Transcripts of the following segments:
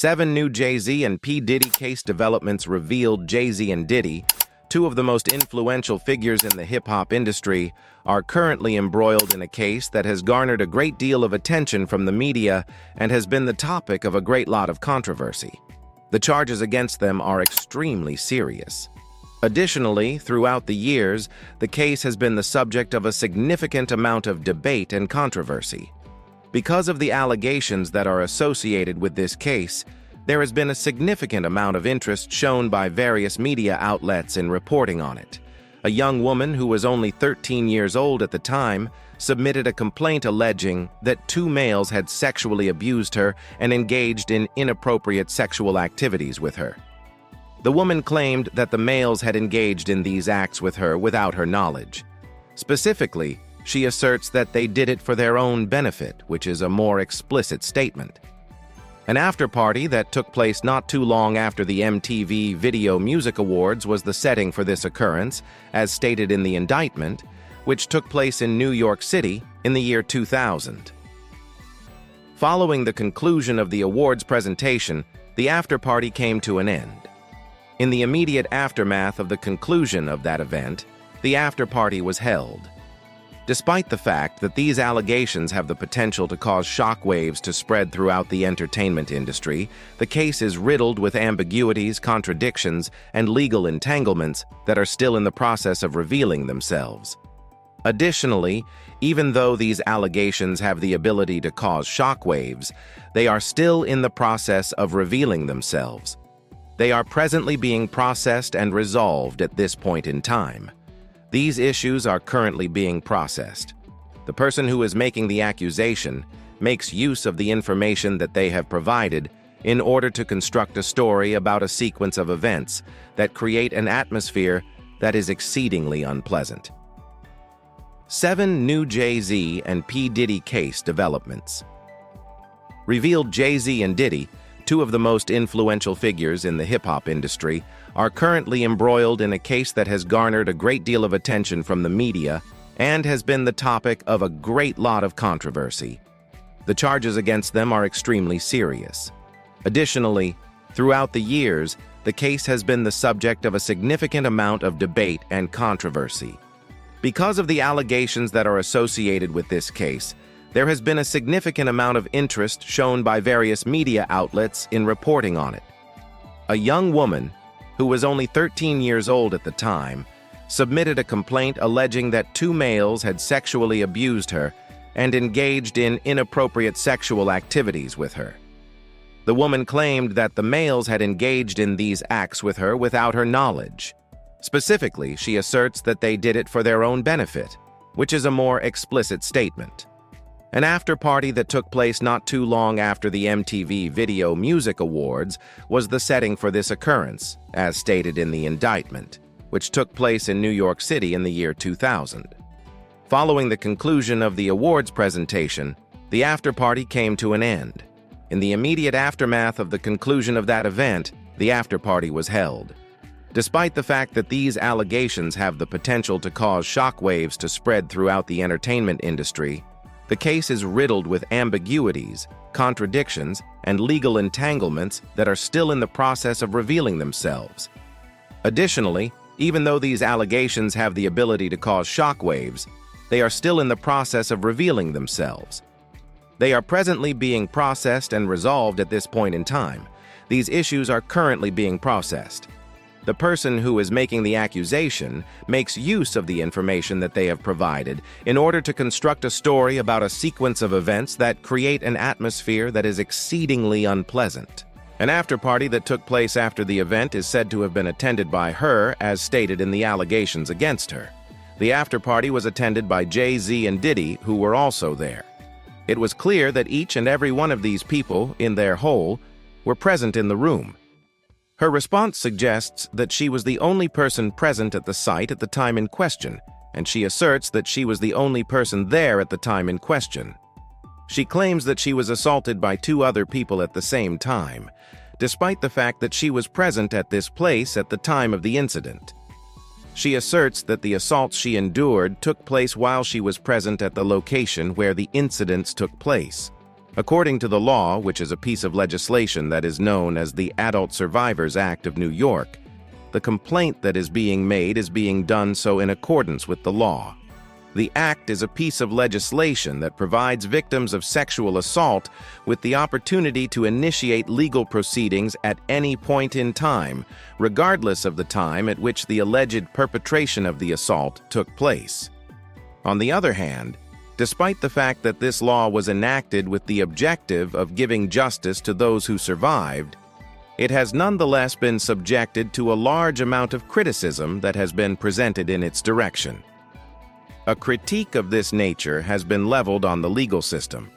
7 new Jay-Z and P. Diddy case developments revealed Jay-Z and Diddy, two of the most influential figures in the hip-hop industry, are currently embroiled in a case that has garnered a great deal of attention from the media and has been the topic of a great lot of controversy. The charges against them are extremely serious. Additionally, throughout the years, the case has been the subject of a significant amount of debate and controversy. Because of the allegations that are associated with this case, there has been a significant amount of interest shown by various media outlets in reporting on it. A young woman who was only 13 years old at the time submitted a complaint alleging that two males had sexually abused her and engaged in inappropriate sexual activities with her. The woman claimed that the males had engaged in these acts with her without her knowledge. Specifically, she asserts that they did it for their own benefit, which is a more explicit statement. An after-party that took place not too long after the MTV Video Music Awards was the setting for this occurrence, as stated in the indictment, which took place in New York City in the year 2000. Following the conclusion of the awards presentation, the after-party came to an end. In the immediate aftermath of the conclusion of that event, the after-party was held. Despite the fact that these allegations have the potential to cause shockwaves to spread throughout the entertainment industry, the case is riddled with ambiguities, contradictions, and legal entanglements that are still in the process of revealing themselves. Additionally, even though these allegations have the ability to cause shockwaves, they are still in the process of revealing themselves. They are presently being processed and resolved at this point in time. These issues are currently being processed. The person who is making the accusation makes use of the information that they have provided in order to construct a story about a sequence of events that create an atmosphere that is exceedingly unpleasant. 7 new Jay-Z and P. Diddy case developments revealed Jay-Z and Diddy, two of the most influential figures in the hip-hop industry, are currently embroiled in a case that has garnered a great deal of attention from the media and has been the topic of a great lot of controversy. The charges against them are extremely serious. Additionally, throughout the years, the case has been the subject of a significant amount of debate and controversy. Because of the allegations that are associated with this case, there has been a significant amount of interest shown by various media outlets in reporting on it. A young woman, who was only 13 years old at the time, submitted a complaint alleging that two males had sexually abused her and engaged in inappropriate sexual activities with her. The woman claimed that the males had engaged in these acts with her without her knowledge. Specifically, she asserts that they did it for their own benefit, which is a more explicit statement. An after-party that took place not too long after the MTV Video Music Awards was the setting for this occurrence, as stated in the indictment, which took place in New York City in the year 2000. Following the conclusion of the awards presentation, the after-party came to an end. In the immediate aftermath of the conclusion of that event, the after-party was held. Despite the fact that these allegations have the potential to cause shockwaves to spread throughout the entertainment industry, the case is riddled with ambiguities, contradictions, and legal entanglements that are still in the process of revealing themselves. Additionally, even though these allegations have the ability to cause shockwaves, they are still in the process of revealing themselves. They are presently being processed and resolved at this point in time. These issues are currently being processed. The person who is making the accusation makes use of the information that they have provided in order to construct a story about a sequence of events that create an atmosphere that is exceedingly unpleasant. An after-party that took place after the event is said to have been attended by her, as stated in the allegations against her. The after-party was attended by Jay-Z and Diddy, who were also there. It was clear that each and every one of these people, in their whole, were present in the room. Her response suggests that she was the only person present at the site at the time in question, and she asserts that she was the only person there at the time in question. She claims that she was assaulted by two other people at the same time, despite the fact that she was present at this place at the time of the incident. She asserts that the assaults she endured took place while she was present at the location where the incidents took place. According to the law, which is a piece of legislation that is known as the Adult Survivors Act of New York, the complaint that is being made is being done so in accordance with the law. The act is a piece of legislation that provides victims of sexual assault with the opportunity to initiate legal proceedings at any point in time, regardless of the time at which the alleged perpetration of the assault took place. On the other hand, despite the fact that this law was enacted with the objective of giving justice to those who survived, it has nonetheless been subjected to a large amount of criticism that has been presented in its direction. A critique of this nature has been leveled on the legal system.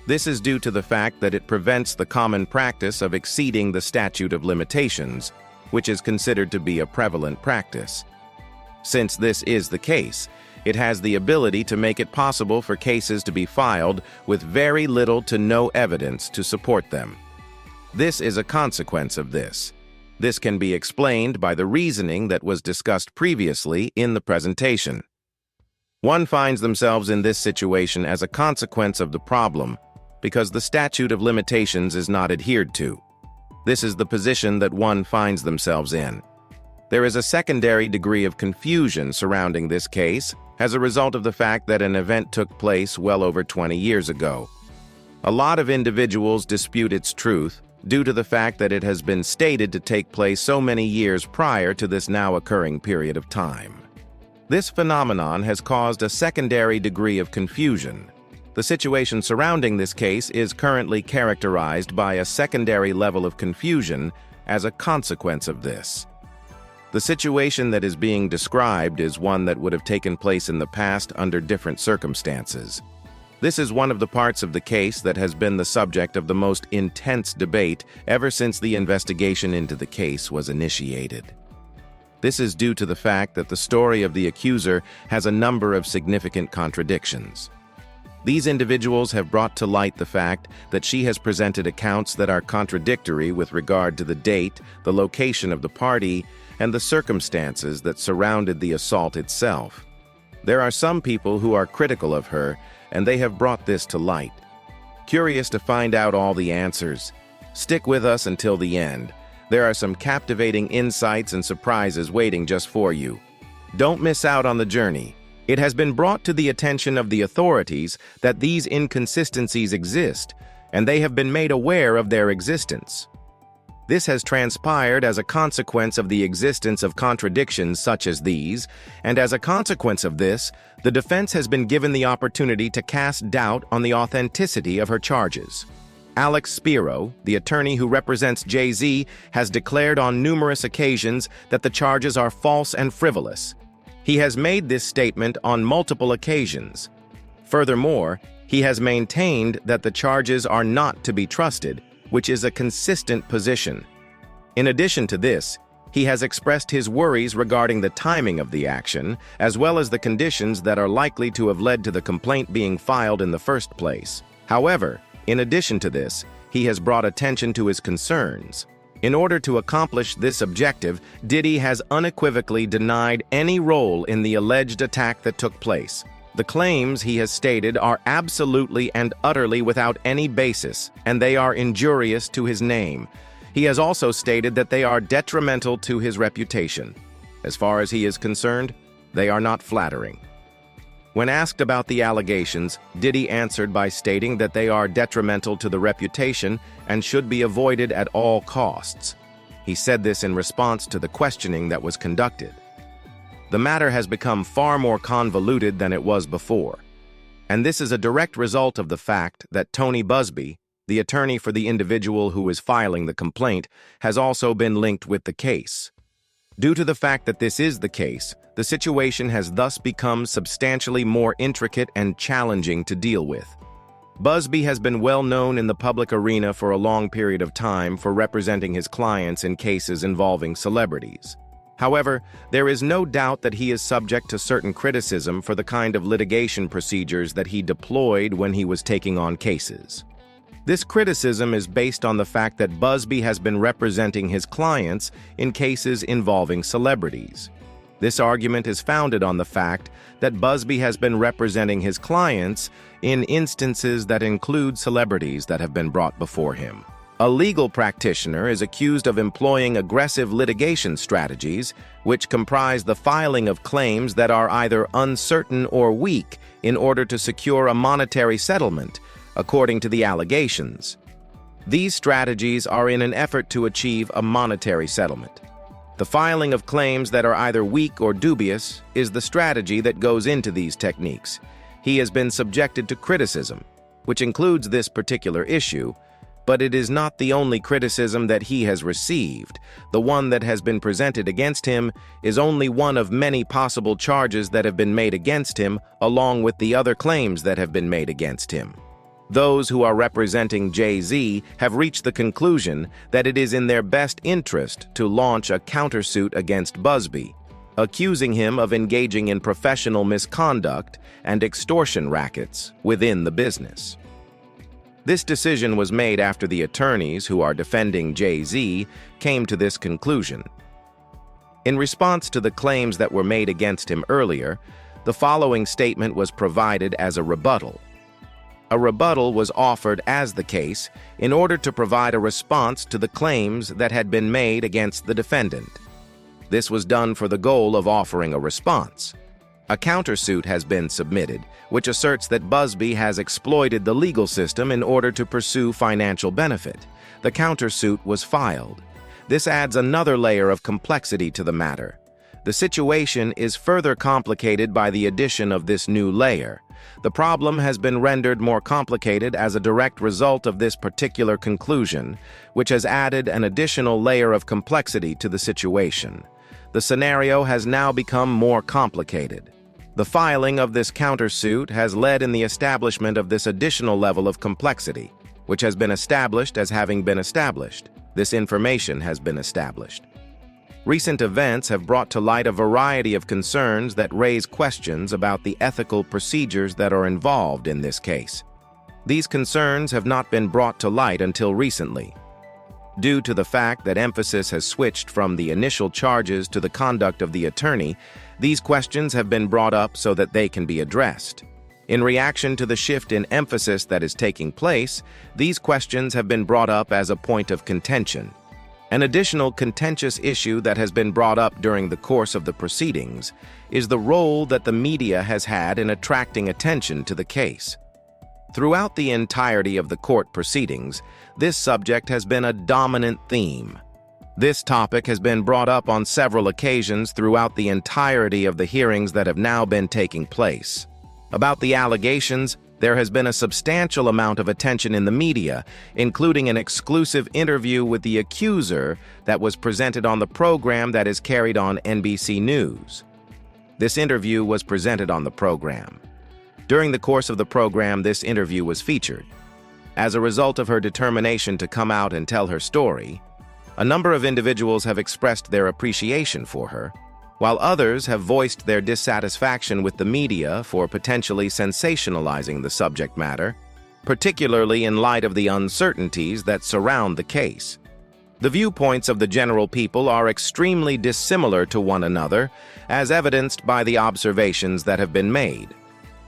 This is due to the fact that it prevents the common practice of exceeding the statute of limitations, which is considered to be a prevalent practice. Since this is the case, it has the ability to make it possible for cases to be filed with very little to no evidence to support them. This is a consequence of this. This can be explained by the reasoning that was discussed previously in the presentation. One finds themselves in this situation as a consequence of the problem because the statute of limitations is not adhered to. This is the position that one finds themselves in. There is a secondary degree of confusion surrounding this case as a result of the fact that an event took place well over 20 years ago. A lot of individuals dispute its truth due to the fact that it has been stated to take place so many years prior to this now occurring period of time. This phenomenon has caused a secondary degree of confusion. The situation surrounding this case is currently characterized by a secondary level of confusion as a consequence of this. The situation that is being described is one that would have taken place in the past under different circumstances. This is one of the parts of the case that has been the subject of the most intense debate ever since the investigation into the case was initiated. This is due to the fact that the story of the accuser has a number of significant contradictions. These individuals have brought to light the fact that she has presented accounts that are contradictory with regard to the date, the location of the party, and the circumstances that surrounded the assault itself. There are some people who are critical of her, and they have brought this to light. Curious to find out all the answers? Stick with us until the end. There are some captivating insights and surprises waiting just for you. Don't miss out on the journey. It has been brought to the attention of the authorities that these inconsistencies exist, and they have been made aware of their existence. This has transpired as a consequence of the existence of contradictions such as these, and as a consequence of this, the defense has been given the opportunity to cast doubt on the authenticity of her charges. Alex Spiro, the attorney who represents Jay-Z, has declared on numerous occasions that the charges are false and frivolous. He has made this statement on multiple occasions. Furthermore, he has maintained that the charges are not to be trusted, which is a consistent position. In addition to this, he has expressed his worries regarding the timing of the action, as well as the conditions that are likely to have led to the complaint being filed in the first place. However, in addition to this, he has brought attention to his concerns. In order to accomplish this objective, Diddy has unequivocally denied any role in the alleged attack that took place. The claims he has stated are absolutely and utterly without any basis, and they are injurious to his name. He has also stated that they are detrimental to his reputation. As far as he is concerned, they are not flattering. When asked about the allegations, Diddy answered by stating that they are detrimental to the reputation and should be avoided at all costs. He said this in response to the questioning that was conducted. The matter has become far more convoluted than it was before, and this is a direct result of the fact that Tony Busby, the attorney for the individual who is filing the complaint, has also been linked with the case. Due to the fact that this is the case, the situation has thus become substantially more intricate and challenging to deal with. Busby has been well known in the public arena for a long period of time for representing his clients in cases involving celebrities. However, there is no doubt that he is subject to certain criticism for the kind of litigation procedures that he deployed when he was taking on cases. This criticism is based on the fact that Busby has been representing his clients in cases involving celebrities. This argument is founded on the fact that Busby has been representing his clients in instances that include celebrities that have been brought before him. A legal practitioner is accused of employing aggressive litigation strategies, which comprise the filing of claims that are either uncertain or weak in order to secure a monetary settlement, according to the allegations. These strategies are in an effort to achieve a monetary settlement. The filing of claims that are either weak or dubious is the strategy that goes into these techniques. He has been subjected to criticism, which includes this particular issue, but it is not the only criticism that he has received. The one that has been presented against him is only one of many possible charges that have been made against him, along with the other claims that have been made against him. Those who are representing Jay-Z have reached the conclusion that it is in their best interest to launch a countersuit against Busby, accusing him of engaging in professional misconduct and extortion rackets within the business. This decision was made after the attorneys who are defending Jay-Z came to this conclusion. In response to the claims that were made against him earlier, the following statement was provided as a rebuttal. A rebuttal was offered as the case in order to provide a response to the claims that had been made against the defendant. This was done for the goal of offering a response. A countersuit has been submitted, which asserts that Busby has exploited the legal system in order to pursue financial benefit. The countersuit was filed. This adds another layer of complexity to the matter. The situation is further complicated by the addition of this new layer. The problem has been rendered more complicated as a direct result of this particular conclusion, which has added an additional layer of complexity to the situation. The scenario has now become more complicated. The filing of this countersuit has led in the establishment of this additional level of complexity, which has been established as having been established. This information has been established. Recent events have brought to light a variety of concerns that raise questions about the ethical procedures that are involved in this case. These concerns have not been brought to light until recently. Due to the fact that emphasis has switched from the initial charges to the conduct of the attorney, these questions have been brought up so that they can be addressed. In reaction to the shift in emphasis that is taking place, these questions have been brought up as a point of contention. An additional contentious issue that has been brought up during the course of the proceedings is the role that the media has had in attracting attention to the case. Throughout the entirety of the court proceedings, this subject has been a dominant theme. This topic has been brought up on several occasions throughout the entirety of the hearings that have now been taking place. About the allegations, there has been a substantial amount of attention in the media, including an exclusive interview with the accuser that was presented on the program that is carried on NBC News. This interview was presented on the program. During the course of the program, this interview was featured. As a result of her determination to come out and tell her story, a number of individuals have expressed their appreciation for her, while others have voiced their dissatisfaction with the media for potentially sensationalizing the subject matter, particularly in light of the uncertainties that surround the case. The viewpoints of the general people are extremely dissimilar to one another, as evidenced by the observations that have been made.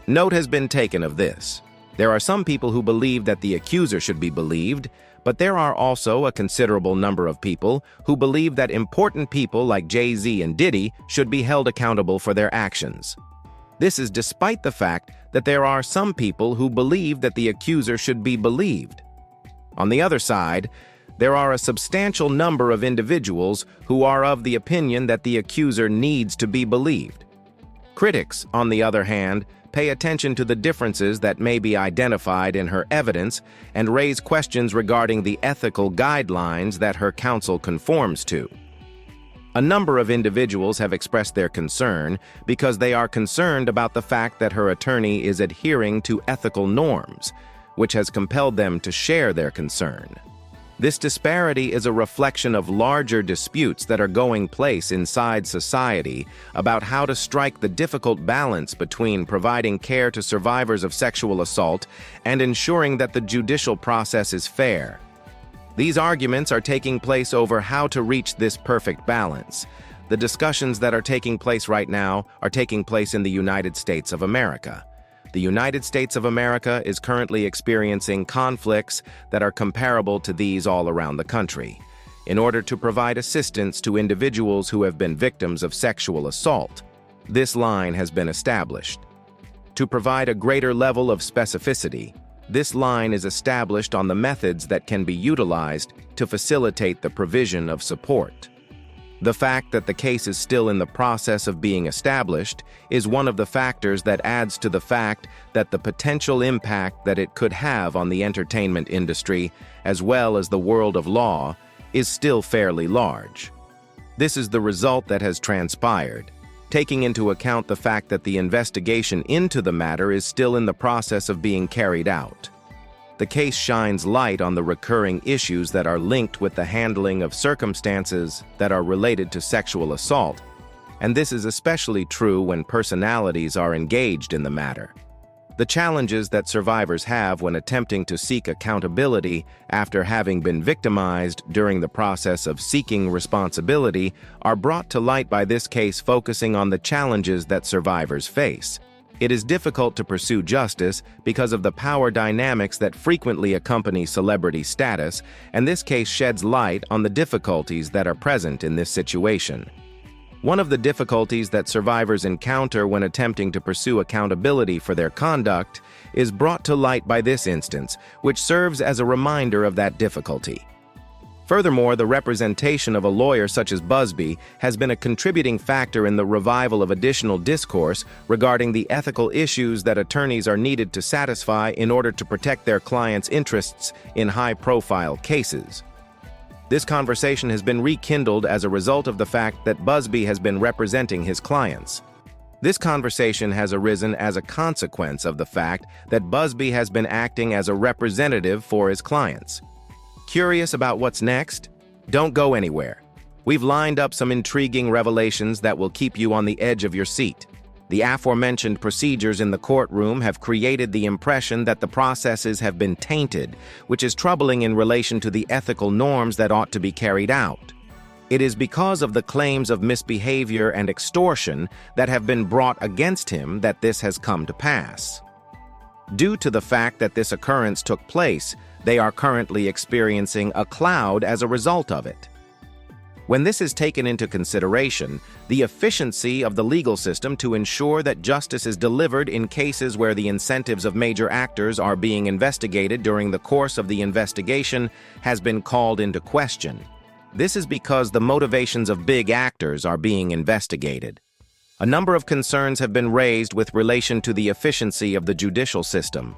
Note has been taken of this. There are some people who believe that the accuser should be believed, but there are also a considerable number of people who believe that important people like Jay-Z and Diddy should be held accountable for their actions. This is despite the fact that there are some people who believe that the accuser should be believed. On the other side, there are a substantial number of individuals who are of the opinion that the accuser needs to be believed. Critics, on the other hand, pay attention to the differences that may be identified in her evidence and raise questions regarding the ethical guidelines that her counsel conforms to. A number of individuals have expressed their concern because they are concerned about the fact that her attorney is adhering to ethical norms, which has compelled them to share their concern. This disparity is a reflection of larger disputes that are going place inside society about how to strike the difficult balance between providing care to survivors of sexual assault and ensuring that the judicial process is fair. These arguments are taking place over how to reach this perfect balance. the discussions that are taking place right now are taking place in the United States of America. The United States of America is currently experiencing conflicts that are comparable to these all around the country. In order to provide assistance to individuals who have been victims of sexual assault, this line has been established. To provide a greater level of specificity, this line is established on the methods that can be utilized to facilitate the provision of support. The fact that the case is still in the process of being established is one of the factors that adds to the fact that the potential impact that it could have on the entertainment industry, as well as the world of law, is still fairly large. This is the result that has transpired, taking into account the fact that the investigation into the matter is still in the process of being carried out. The case shines light on the recurring issues that are linked with the handling of circumstances that are related to sexual assault, and this is especially true when personalities are engaged in the matter. The challenges that survivors have when attempting to seek accountability after having been victimized during the process of seeking responsibility are brought to light by this case, focusing on the challenges that survivors face. It is difficult to pursue justice because of the power dynamics that frequently accompany celebrity status, and this case sheds light on the difficulties that are present in this situation. One of the difficulties that survivors encounter when attempting to pursue accountability for their conduct is brought to light by this instance, which serves as a reminder of that difficulty. Furthermore, the representation of a lawyer such as Busby has been a contributing factor in the revival of additional discourse regarding the ethical issues that attorneys are needed to satisfy in order to protect their clients' interests in high-profile cases. This conversation has been rekindled as a result of the fact that Busby has been representing his clients. This conversation has arisen as a consequence of the fact that Busby has been acting as a representative for his clients. Curious about what's next? Don't go anywhere. We've lined up some intriguing revelations that will keep you on the edge of your seat. The aforementioned procedures in the courtroom have created the impression that the processes have been tainted, which is troubling in relation to the ethical norms that ought to be carried out. It is because of the claims of misbehavior and extortion that have been brought against him that this has come to pass. Due to the fact that this occurrence took place, they are currently experiencing a cloud as a result of it. When this is taken into consideration, the efficiency of the legal system to ensure that justice is delivered in cases where the incentives of major actors are being investigated during the course of the investigation has been called into question. This is because the motivations of big actors are being investigated. A number of concerns have been raised with relation to the efficiency of the judicial system.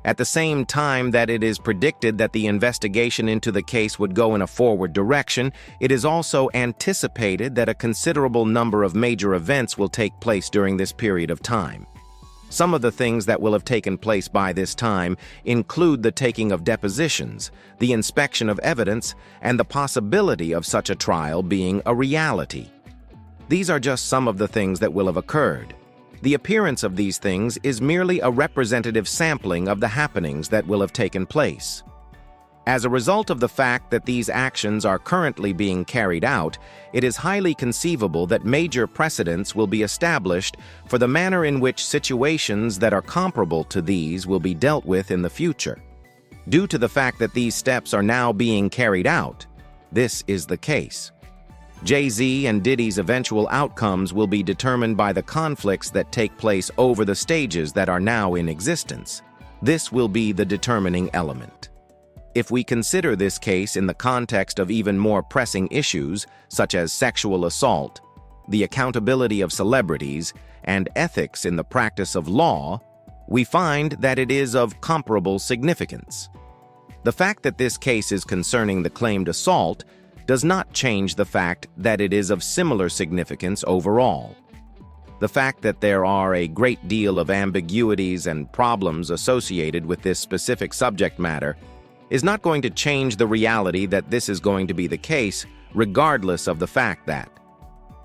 At the same time that it is predicted that the investigation into the case would go in a forward direction, it is also anticipated that a considerable number of major events will take place during this period of time. Some of the things that will have taken place by this time include the taking of depositions, the inspection of evidence, and the possibility of such a trial being a reality. These are just some of the things that will have occurred. The appearance of these things is merely a representative sampling of the happenings that will have taken place. As a result of the fact that these actions are currently being carried out, it is highly conceivable that major precedents will be established for the manner in which situations that are comparable to these will be dealt with in the future. Due to the fact that these steps are now being carried out, this is the case. Jay-Z and Diddy's eventual outcomes will be determined by the conflicts that take place over the stages that are now in existence. This will be the determining element. If we consider this case in the context of even more pressing issues, such as sexual assault, the accountability of celebrities, and ethics in the practice of law, we find that it is of comparable significance. The fact that this case is concerning the claimed assault does not change the fact that it is of similar significance overall. The fact that there are a great deal of ambiguities and problems associated with this specific subject matter is not going to change the reality that this is going to be the case, regardless of the fact that,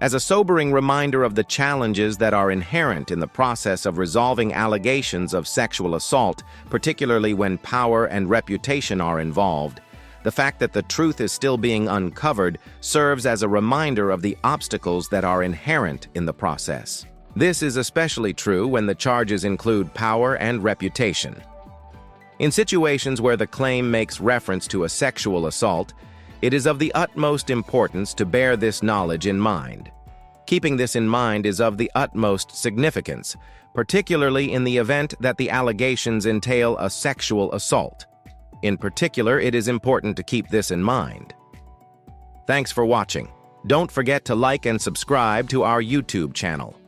as a sobering reminder of the challenges that are inherent in the process of resolving allegations of sexual assault, particularly when power and reputation are involved, The fact that the truth is still being uncovered serves as a reminder of the obstacles that are inherent in the process. This is especially true when the charges include power and reputation. In situations where the claim makes reference to a sexual assault, it is of the utmost importance to bear this knowledge in mind. Keeping this in mind is of the utmost significance, particularly in the event that the allegations entail a sexual assault. In particular, it is important to keep this in mind. Thanks for watching. Don't forget to like and subscribe to our YouTube channel.